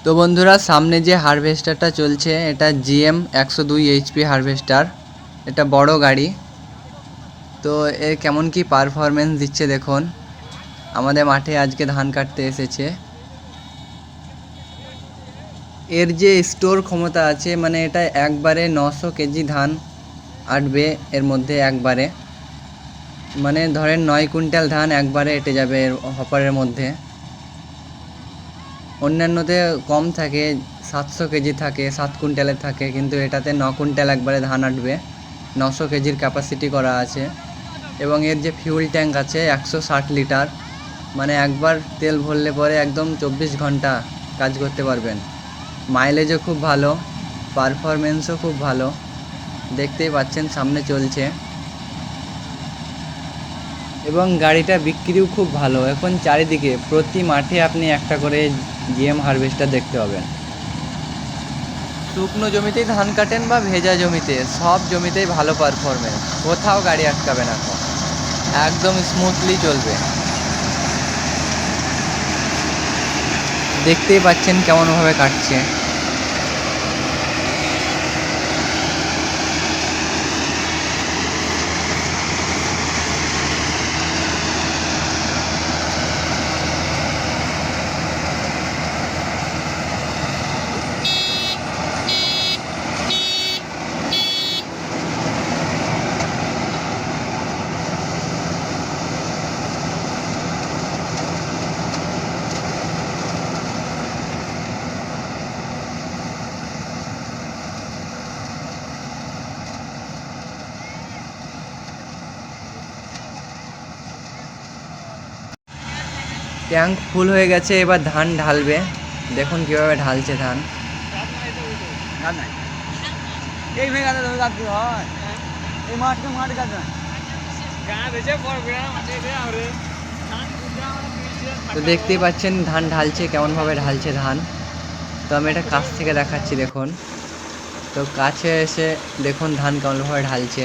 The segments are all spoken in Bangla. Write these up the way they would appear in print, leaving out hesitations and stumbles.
তো বন্ধুরা, সামনে যে হারভেস্টারটা চলছে এটা GM 102 HP হারভেস্টার। এটা বড় গাড়ি। তো এর কেমন কি পারফরমেন্স দিচ্ছে দেখুন। আমাদের মাঠে আজকে ধান কাটতে এসেছে। এর যে স্টোর ক্ষমতা আছে, মানে এটা একবারে 900 কেজি ধান আটবে এর মধ্যে একবারে। মানে ধরেন 9 কুইন্টাল ধান একবারে এঁটে যাবে এর হপারের মধ্যে। অন্যান্যতে কম থাকে, 700 কেজি থাকে, 7 কুইন্টালের থাকে, কিন্তু এটাতে 9 কুইন্টাল একবারে ধান আটবে। 900 কেজির ক্যাপাসিটি করা আছে। এবং এর যে ফিউল ট্যাঙ্ক আছে 160 লিটার, মানে একবার তেল ভরলে পরে একদম 24 ঘন্টা কাজ করতে পারবেন। মাইলেজও খুব ভালো, পারফরমেন্সও খুব ভালো। দেখতেই পাচ্ছেন সামনে চলছে। এবং গাড়িটা বিক্রিও খুব ভালো। এখন চারিদিকে প্রতি মাঠে আপনি একটা করে GM হারভেস্টার দেখতে পাবেন। শুকনো জমিতেই ধান কাটেন বা ভেজা জমিতে, সব জমিতেই ভালো পারফরমেন্স। কোথাও গাড়ি আটকাবে না, একদম স্মুথলি চলবে। দেখতেই পাচ্ছেন কেমনভাবে কাটছে। ট্যাঙ্ক ফুল হয়ে গেছে, এবার ধান ঢালবে। দেখুন কিভাবে ঢালছে ধান। তো দেখতেই পাচ্ছেন ধান ঢালছে, কেমনভাবে ঢালছে ধান। তো আমি এটা কাছ থেকে দেখাচ্ছি দেখুন। তো কাছে এসে দেখুন ধান কেমনভাবে ঢালছে।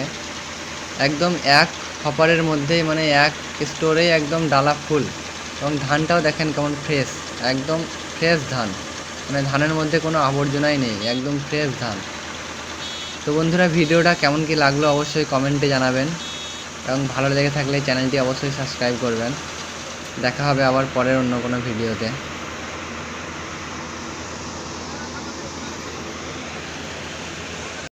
একদম এক হপারের মধ্যেই, মানে এক স্টোরেই একদম ডালা ফুল। এবং ধানটাও দেখেন কেমন ফ্রেশ, একদম ফ্রেশ ধান। মানে ধানের মধ্যে কোনো আবর্জনাই নেই, একদম ফ্রেশ ধান। তো বন্ধুরা, ভিডিওটা কেমন কি লাগলো অবশ্যই কমেন্টে জানাবেন। এবং ভালো লেগে থাকলে চ্যানেলটি অবশ্যই সাবস্ক্রাইব করবেন। দেখা হবে আবার পরের অন্য কোনো ভিডিওতে।